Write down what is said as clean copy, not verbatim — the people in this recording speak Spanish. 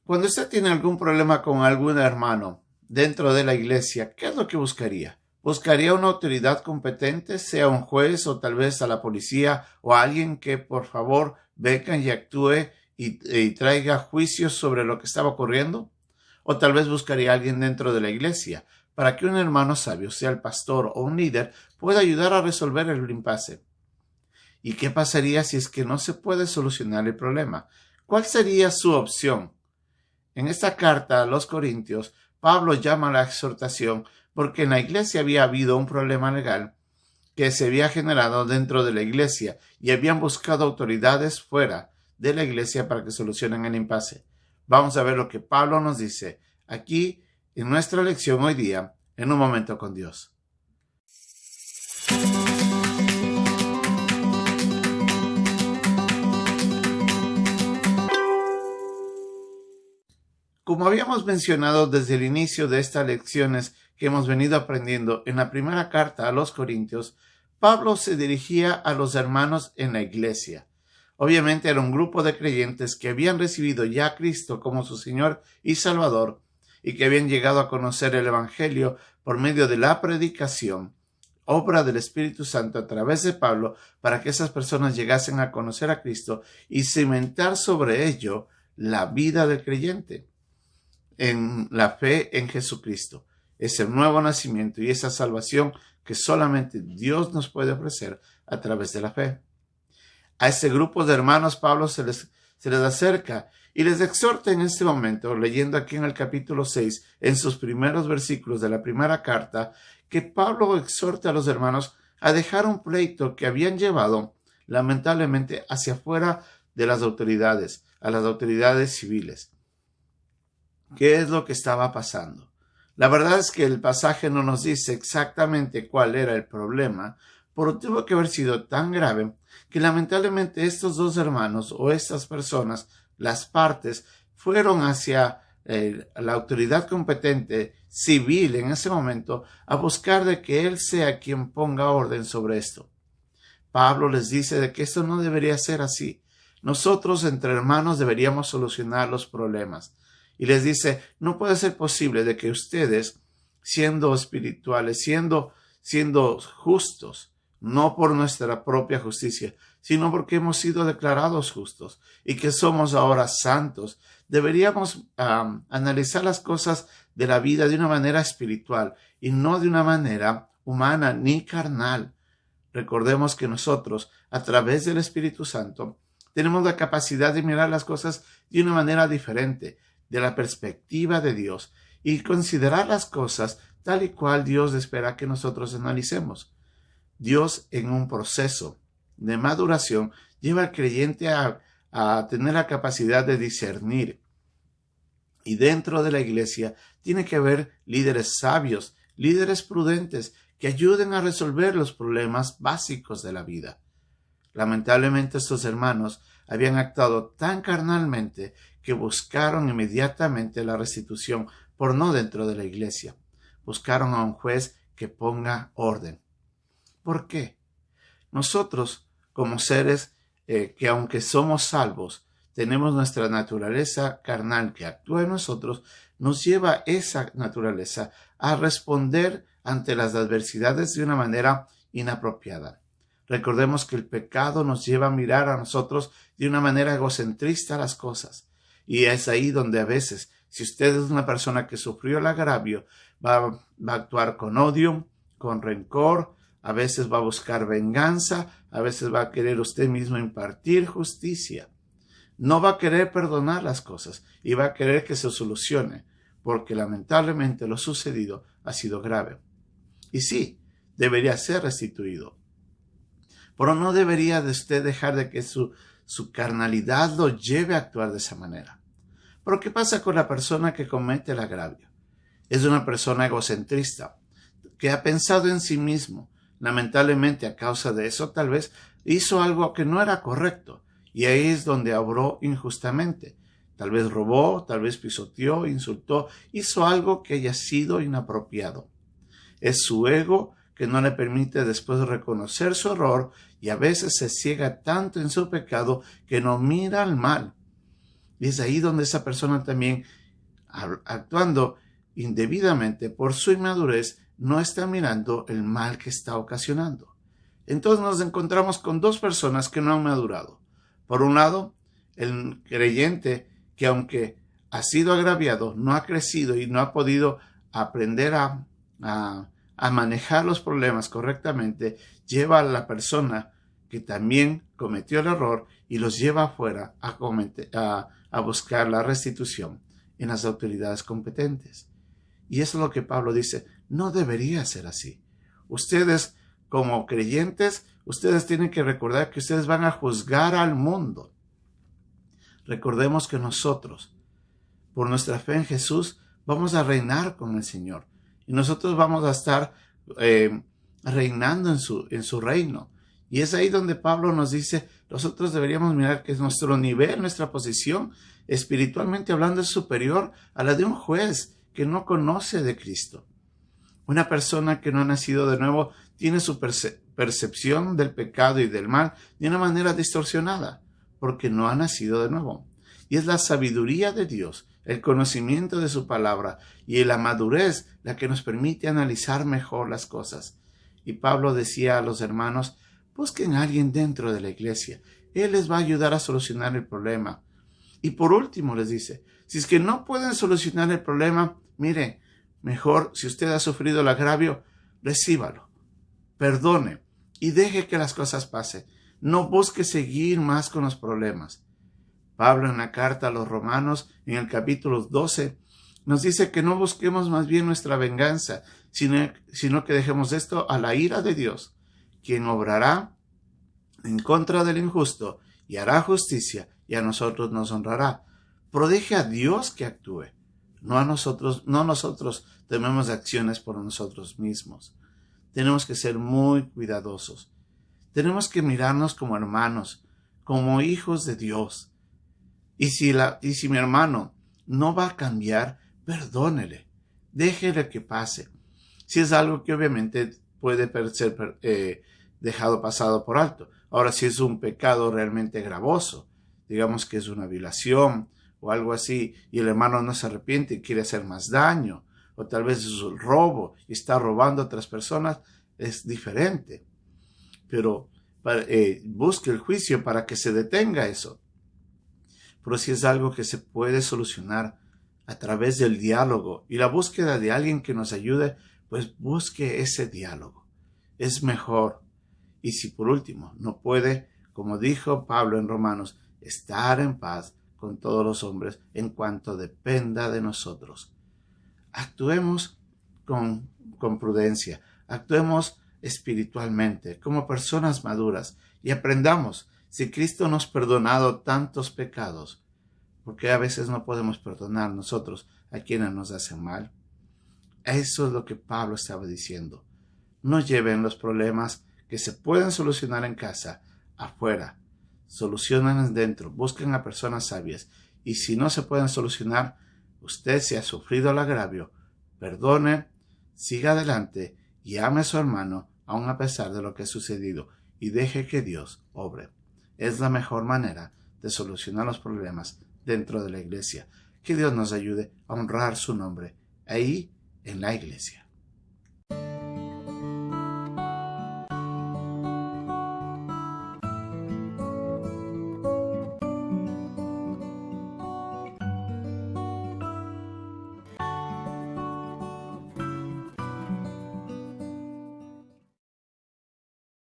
Cuando usted tiene algún problema con algún hermano dentro de la iglesia, ¿qué es lo que buscaría? ¿Buscaría una autoridad competente, sea un juez o tal vez a la policía o a alguien que por favor venga y actúe y traiga juicios sobre lo que estaba ocurriendo? ¿O tal vez buscaría a alguien dentro de la iglesia para que un hermano sabio, sea el pastor o un líder, pueda ayudar a resolver el impasse? ¿Y qué pasaría si es que no se puede solucionar el problema? ¿Cuál sería su opción? En esta carta a los Corintios, Pablo llama a la exhortación porque en la iglesia había habido un problema legal que se había generado dentro de la iglesia y habían buscado autoridades fuera de la iglesia para que solucionen el impasse. Vamos a ver lo que Pablo nos dice aquí en nuestra lección hoy día, en Un Momento con Dios. Como habíamos mencionado desde el inicio de estas lecciones que hemos venido aprendiendo en la primera carta a los Corintios, Pablo se dirigía a los hermanos en la iglesia. Obviamente era un grupo de creyentes que habían recibido ya a Cristo como su Señor y Salvador y que habían llegado a conocer el Evangelio por medio de la predicación, obra del Espíritu Santo a través de Pablo, para que esas personas llegasen a conocer a Cristo y cimentar sobre ello la vida del creyente en la fe en Jesucristo, ese nuevo nacimiento y esa salvación que solamente Dios nos puede ofrecer a través de la fe. A ese grupo de hermanos Pablo se les acerca y les exhorta en este momento, leyendo aquí en el capítulo 6, en sus primeros versículos de la primera carta, que Pablo exhorta a los hermanos a dejar un pleito que habían llevado lamentablemente hacia afuera de las autoridades, a las autoridades civiles. ¿Qué es lo que estaba pasando? La verdad es que el pasaje no nos dice exactamente cuál era el problema, pero tuvo que haber sido tan grave que lamentablemente estos dos hermanos o estas personas, las partes, fueron hacia la autoridad competente civil en ese momento a buscar de que él sea quien ponga orden sobre esto. Pablo les dice de que esto no debería ser así. Nosotros entre hermanos deberíamos solucionar los problemas. Y les dice, no puede ser posible de que ustedes, siendo espirituales, siendo justos, no por nuestra propia justicia, sino porque hemos sido declarados justos y que somos ahora santos, deberíamos analizar las cosas de la vida de una manera espiritual y no de una manera humana ni carnal. Recordemos que nosotros, a través del Espíritu Santo, tenemos la capacidad de mirar las cosas de una manera diferente, de la perspectiva de Dios, y considerar las cosas tal y cual Dios espera que nosotros analicemos. Dios, en un proceso de maduración, lleva al creyente a tener la capacidad de discernir. Y dentro de la iglesia tiene que haber líderes sabios, líderes prudentes, que ayuden a resolver los problemas básicos de la vida. Lamentablemente estos hermanos habían actuado tan carnalmente que buscaron inmediatamente la restitución, por no dentro de la iglesia. Buscaron a un juez que ponga orden. ¿Por qué? Nosotros, como seres que aunque somos salvos, tenemos nuestra naturaleza carnal que actúa en nosotros, nos lleva esa naturaleza a responder ante las adversidades de una manera inapropiada. Recordemos que el pecado nos lleva a mirar a nosotros de una manera egocentrista las cosas. Y es ahí donde a veces, si usted es una persona que sufrió el agravio, va a actuar con odio, con rencor, a veces va a buscar venganza, a veces va a querer usted mismo impartir justicia. No va a querer perdonar las cosas y va a querer que se solucione, porque lamentablemente lo sucedido ha sido grave. Y sí, debería ser restituido. Pero no debería de usted dejar de que su carnalidad lo lleve a actuar de esa manera. Pero ¿qué pasa con la persona que comete el agravio? Es una persona egocentrista, que ha pensado en sí mismo. Lamentablemente, a causa de eso, tal vez hizo algo que no era correcto, y ahí es donde obró injustamente. Tal vez robó, tal vez pisoteó, insultó, hizo algo que haya sido inapropiado. Es su ego que no le permite después reconocer su error y a veces se ciega tanto en su pecado que no mira al mal. Y es ahí donde esa persona también, actuando indebidamente por su inmadurez, no está mirando el mal que está ocasionando. Entonces nos encontramos con dos personas que no han madurado. Por un lado, el creyente que, aunque ha sido agraviado, no ha crecido y no ha podido aprender a manejar los problemas correctamente, lleva a la persona que también cometió el error y los lleva afuera a buscar la restitución en las autoridades competentes. Y eso es lo que Pablo dice, no debería ser así. Ustedes, como creyentes, ustedes tienen que recordar que ustedes van a juzgar al mundo. Recordemos que nosotros, por nuestra fe en Jesús, vamos a reinar con el Señor. Y nosotros vamos a estar reinando en su reino. Y es ahí donde Pablo nos dice, nosotros deberíamos mirar que nuestro nivel, nuestra posición, espiritualmente hablando, es superior a la de un juez que no conoce de Cristo. Una persona que no ha nacido de nuevo tiene su percepción del pecado y del mal de una manera distorsionada, porque no ha nacido de nuevo. Y es la sabiduría de Dios, el conocimiento de su palabra y la madurez la que nos permite analizar mejor las cosas. Y Pablo decía a los hermanos, busquen a alguien dentro de la iglesia. Él les va a ayudar a solucionar el problema. Y por último les dice, si es que no pueden solucionar el problema, mire, mejor si usted ha sufrido el agravio, recíbalo, perdone y deje que las cosas pasen. No busque seguir más con los problemas. Pablo en la carta a los Romanos, en el capítulo 12, nos dice que no busquemos más bien nuestra venganza, sino que dejemos esto a la ira de Dios, quien obrará en contra del injusto y hará justicia, y a nosotros nos honrará. Pero deje a Dios que actúe, no nosotros tomemos acciones por nosotros mismos. Tenemos que ser muy cuidadosos. Tenemos que mirarnos como hermanos, como hijos de Dios. Y si mi hermano no va a cambiar, perdónele, déjele que pase. Si es algo que obviamente puede ser dejado pasado por alto. Ahora, si es un pecado realmente gravoso, digamos que es una violación o algo así, y el hermano no se arrepiente y quiere hacer más daño, o tal vez es un robo y está robando a otras personas, es diferente. Pero busque el juicio para que se detenga eso. Pero si es algo que se puede solucionar a través del diálogo y la búsqueda de alguien que nos ayude, pues busque ese diálogo. Es mejor. Y si por último no puede, como dijo Pablo en Romanos, estar en paz con todos los hombres en cuanto dependa de nosotros. Actuemos con prudencia, actuemos espiritualmente, como personas maduras, y aprendamos, si Cristo nos ha perdonado tantos pecados, ¿por qué a veces no podemos perdonar nosotros a quienes nos hacen mal? Eso es lo que Pablo estaba diciendo. No lleven los problemas que se pueden solucionar en casa afuera. Solucionen dentro, busquen a personas sabias. Y si no se pueden solucionar, usted, si ha sufrido el agravio, perdone, siga adelante y ame a su hermano aun a pesar de lo que ha sucedido, y deje que Dios obre. Es la mejor manera de solucionar los problemas dentro de la iglesia. Que Dios nos ayude a honrar su nombre ahí en la iglesia.